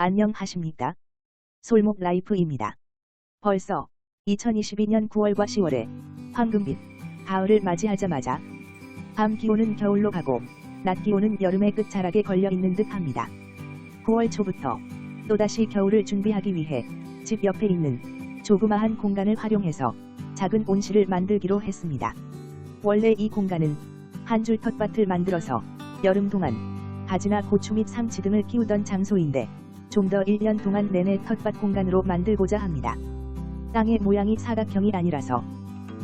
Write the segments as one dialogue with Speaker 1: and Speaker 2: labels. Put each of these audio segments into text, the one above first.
Speaker 1: 안녕하십니까? 솔목 라이프입니다. 벌써 2022년 9월과 10월에 황금빛 가을을 맞이하자마자 밤 기온은 겨울로 가고 낮 기온은 여름의 끝자락에 걸려있는 듯 합니다. 9월 초부터 또다시 겨울을 준비하기 위해 집 옆에 있는 조그마한 공간을 활용해서 작은 온실을 만들기로 했습니다. 원래 이 공간은 한 줄 텃밭을 만들어서 여름 동안 가지나 고추 및 상치 등을 키우던 장소인데 좀 더 1년 동안 내내 텃밭 공간으로 만들고자 합니다. 땅의 모양이 사각형이 아니라서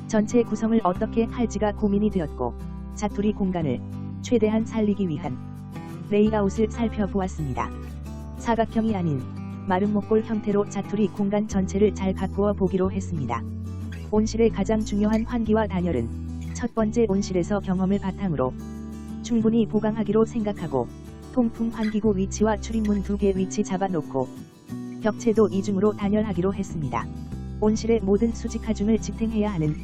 Speaker 1: 전체 구성을 어떻게 할지가 고민이 되었고 자투리 공간을 최대한 살리기 위한 레이아웃을 살펴보았습니다. 사각형이 아닌 마름 목골 형태로 자투리 공간 전체를 잘 가꾸어 보기로 했습니다. 온실의 가장 중요한 환기와 단열은 첫 번째 온실에서 경험을 바탕으로 충분히 보강하기로 생각하고 통풍 환기구 위치와 출입문 2개 위치 잡아놓고 벽체도 이중으로 단열하기로 했습니다. 온실의 모든 수직 하중을 지탱해야 하는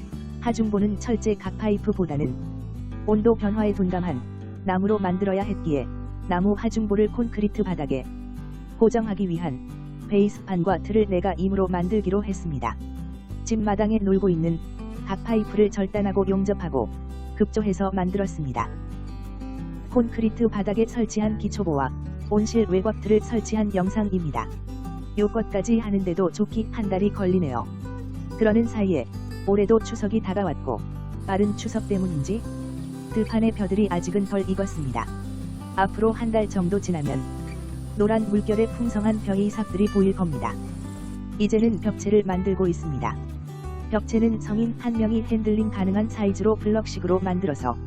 Speaker 1: 하중보는 철제 각 파이프보다는 온도 변화에 둔감한 나무로 만들어야 했기에 나무 하중보를 콘크리트 바닥에 고정하기 위한 베이스판과 틀을 내가 임으로 만들기로 했습니다. 집 마당에 놀고 있는 각 파이프를 절단하고 용접하고 급조해서 만들었습니다. 콘크리트 바닥에 설치한 기초보와 온실 외곽틀을 설치한 영상입니다. 요것까지 하는데도 좋기 한 달이 걸리네요. 그러는 사이에 올해도 추석이 다가왔고 빠른 추석 때문인지 들판의 벼들이 아직은 덜 익었습니다. 앞으로 한 달 정도 지나면 노란 물결의 풍성한 벼이삭들이 보일 겁니다. 이제는 벽체를 만들고 있습니다. 벽체는 성인 한 명이 핸들링 가능한 사이즈로 블럭식으로 만들어서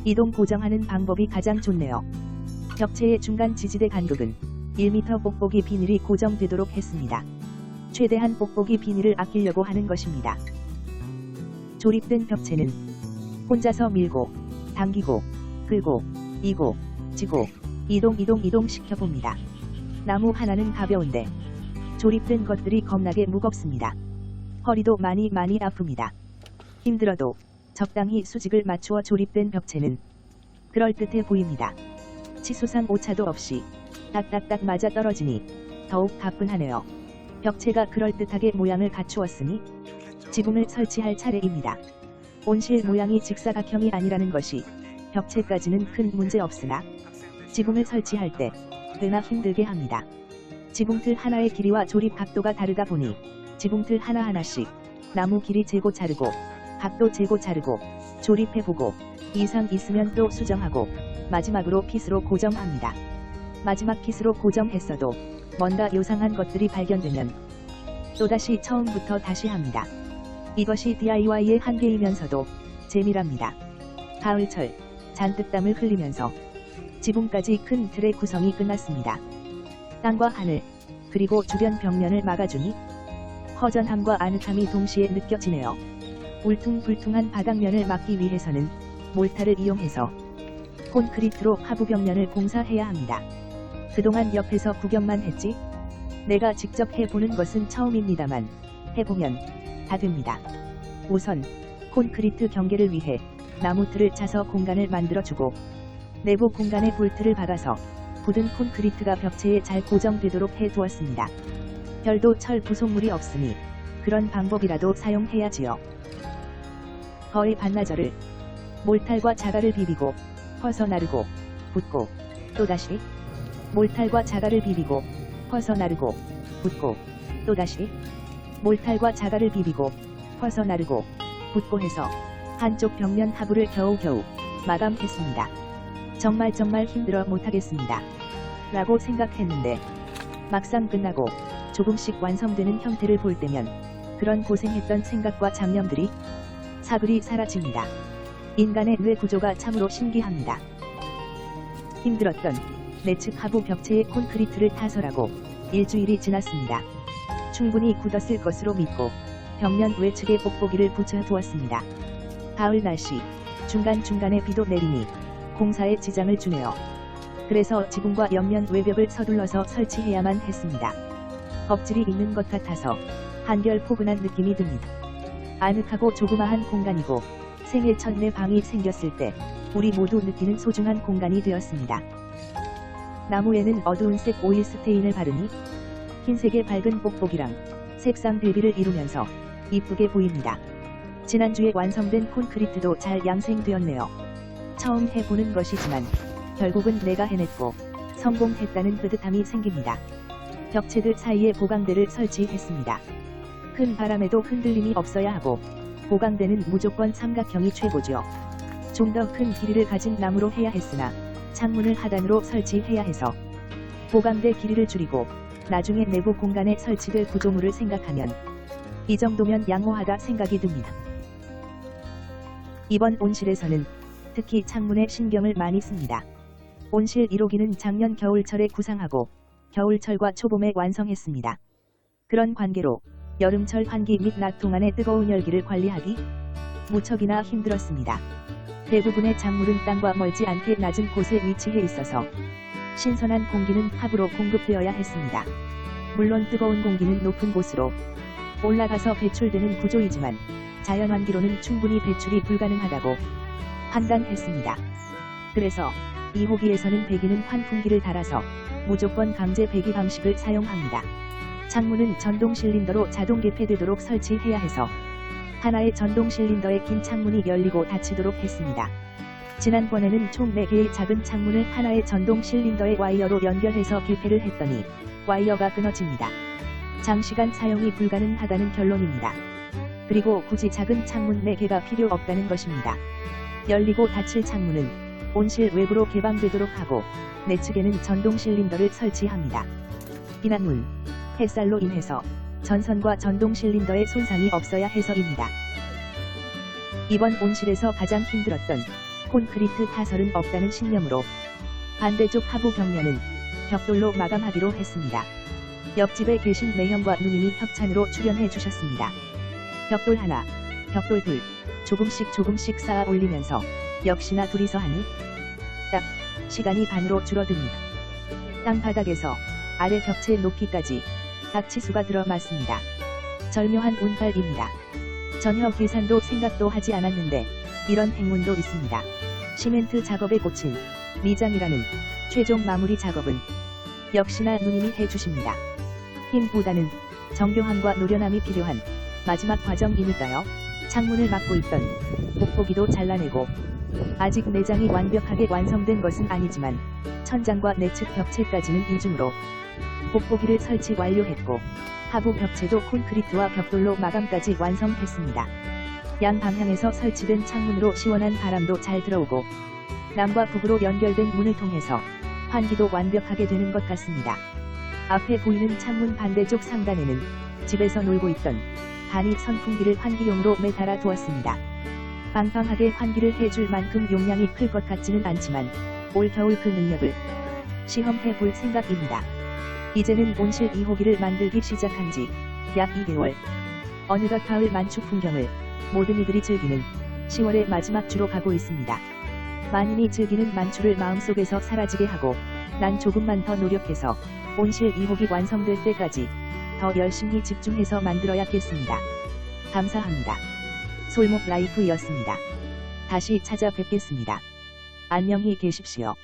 Speaker 1: 이동 고정하는 방법이 가장 좋네요. 벽체의 중간 지지대 간격은 1m 뽁뽁이 비닐이 고정되도록 했습니다. 최대한 뽁뽁이 비닐을 아끼려고 하는 것입니다. 조립된 벽체는 혼자서 밀고 당기고 끌고 이고 지고 이동 시켜봅니다. 나무 하나는 가벼운데 조립된 것들이 겁나게 무겁습니다. 허리도 많이 아픕니다. 힘들어도 적당히 수직을 맞추어 조립된 벽체는 그럴듯해 보입니다. 치수상 오차도 없이 딱딱딱 맞아 떨어지니 더욱 가뿐하네요. 벽체가 그럴듯하게 모양을 갖추었으니 지붕을 설치할 차례입니다. 온실 모양이 직사각형이 아니라는 것이 벽체까지는 큰 문제 없으나 지붕을 설치할 때 꽤나 힘들게 합니다. 지붕틀 하나의 길이와 조립 각도가 다르다 보니 지붕틀 하나하나씩 나무 길이 재고 자르고 각도 재고 자르고 조립해보고 이상 있으면 또 수정하고 마지막으로 핏으로 고정합니다. 마지막 핏으로 고정했어도 뭔가 요상한 것들이 발견되면 또다시 처음부터 다시 합니다. 이것이 DIY의 한계이면서도 재미랍니다. 가을철 잔뜩 땀을 흘리면서 지붕까지 큰 틀의 구성이 끝났습니다. 땅과 하늘 그리고 주변 벽면을 막아주니 허전함과 아늑함이 동시에 느껴지네요. 울퉁불퉁한 바닥면을 막기 위해서는 몰타를 이용해서 콘크리트로 하부 벽면을 공사해야 합니다. 그동안 옆에서 구경만 했지 내가 직접 해보는 것은 처음입니다만 해보면 다 됩니다. 우선 콘크리트 경계를 위해 나무틀을 짜서 공간을 만들어주고 내부 공간에 볼트를 박아서 굳은 콘크리트가 벽체에 잘 고정되도록 해두었습니다. 별도 철 부속물이 없으니 그런 방법이라도 사용해야지요. 거의 반나절을 몰탈과 자갈을 비비고 퍼서 나르고 붓고 또다시 몰탈과 자갈을 비비고 퍼서 나르고 붓고 또다시 몰탈과 자갈을 비비고 퍼서 나르고 붓고 해서 한쪽 벽면 하부를 겨우겨우 마감했습니다. 정말 힘들어 못하겠습니다. 라고 생각했는데 막상 끝나고 조금씩 완성되는 형태를 볼 때면 그런 고생했던 생각과 잡념들이 사그리 사라집니다. 인간의 뇌 구조가 참으로 신기합니다. 힘들었던 내측 하부 벽체에 콘크리트를 타설하고 일주일이 지났습니다. 충분히 굳었을 것으로 믿고 벽면 외측에 뽁뽁이를 붙여두었습니다. 가을 날씨 중간중간에 비도 내리니 공사에 지장을 주네요. 그래서 지붕과 옆면 외벽을 서둘러서 설치해야만 했습니다. 겁질이 있는 것 같아서 한결 포근한 느낌이 듭니다. 아늑하고 조그마한 공간이고 생애 첫 내 방이 생겼을 때 우리 모두 느끼는 소중한 공간이 되었습니다. 나무에는 어두운색 오일 스테인을 바르니 흰색의 밝은 뽁뽁이랑 색상 대비를 이루면서 이쁘게 보입니다. 지난주에 완성된 콘크리트도 잘 양생되었네요. 처음 해보는 것이지만 결국은 내가 해냈고 성공했다는 뿌듯함이 생깁니다. 벽체들 사이에 보강대를 설치했습니다. 큰 바람에도 흔들림이 없어야 하고 보강대는 무조건 삼각형이 최고죠. 좀 더 큰 길이를 가진 나무로 해야 했으나 창문을 하단으로 설치해야 해서 보강대 길이를 줄이고 나중에 내부 공간에 설치될 구조물을 생각하면 이 정도면 양호하다 생각이 듭니다. 이번 온실에서는 특히 창문에 신경을 많이 씁니다. 온실 1호기는 작년 겨울철에 구상하고 겨울철과 초봄에 완성했습니다. 그런 관계로 여름철 환기 및 낮 동안의 뜨거운 열기를 관리하기 무척이나 힘들었습니다. 대부분의 작물은 땅과 멀지 않게 낮은 곳에 위치해 있어서 신선한 공기는 합으로 공급되어야 했습니다. 물론 뜨거운 공기는 높은 곳으로 올라가서 배출되는 구조이지만 자연환기로는 충분히 배출이 불가능하다고 판단했습니다. 그래서 2호기에서는 배기는 환풍기를 달아서 무조건 강제 배기 방식을 사용합니다. 창문은 전동 실린더로 자동 개폐되도록 설치해야 해서 하나의 전동 실린더에 긴 창문이 열리고 닫히도록 했습니다. 지난번에는 총 4개의 작은 창문을 하나의 전동 실린더에 와이어로 연결해서 개폐를 했더니 와이어가 끊어집니다. 장시간 사용이 불가능하다는 결론입니다. 그리고 굳이 작은 창문 4개가 필요 없다는 것입니다. 열리고 닫힐 창문은 온실 외부로 개방되도록 하고 내측에는 전동 실린더를 설치합니다. 비난문, 햇살로 인해서 전선과 전동 실린더의 손상이 없어야 해서입니다. 이번 온실에서 가장 힘들었던 콘크리트 타설은 없다는 신념으로 반대쪽 하부 벽면은 벽돌로 마감하기로 했습니다. 옆집에 계신 매형과 누님이 협찬으로 출연해 주셨습니다. 벽돌 하나, 벽돌 둘, 조금씩 쌓아 올리면서 역시나 둘이서 하니 딱 시간이 반으로 줄어듭니다. 땅바닥에서 아래 벽체 높이까지 딱 치수가 들어맞습니다. 절묘한 운빨입니다. 전혀 계산도 생각도 하지 않았는데 이런 행운도 있습니다. 시멘트 작업에 꽂힌 미장이라는 최종 마무리 작업은 역시나 누님이 해주십니다. 힘보다는 정교함과 노련함이 필요한 마지막 과정이니까요. 창문을 막고 있던 뽁뽁이도 잘라내고 아직 내장이 완벽하게 완성된 것은 아니지만 천장과 내측 벽체까지는 이중으로 뽁뽁이를 설치 완료했고 하부 벽체도 콘크리트와 벽돌로 마감까지 완성했습니다. 양 방향에서 설치된 창문으로 시원한 바람도 잘 들어오고 남과 북으로 연결된 문을 통해서 환기도 완벽하게 되는 것 같습니다. 앞에 보이는 창문 반대쪽 상단에는 집에서 놀고 있던 간이 선풍기를 환기용으로 매달아 두었습니다. 빵빵하게 환기를 해줄 만큼 용량이 클 것 같지는 않지만 올 겨울 그 능력을 시험해 볼 생각입니다. 이제는 온실 2호기를 만들기 시작한 지 약 2개월. 어느덧 가을 만축 풍경을 모든 이들이 즐기는 10월의 마지막 주로 가고 있습니다. 만인이 즐기는 만추를 마음속에서 사라지게 하고 난 조금만 더 노력해서 온실 2호기 완성될 때까지 더 열심히 집중해서 만들어야겠습니다. 감사합니다. 솔목 라이프였습니다. 다시 찾아뵙겠습니다. 안녕히 계십시오.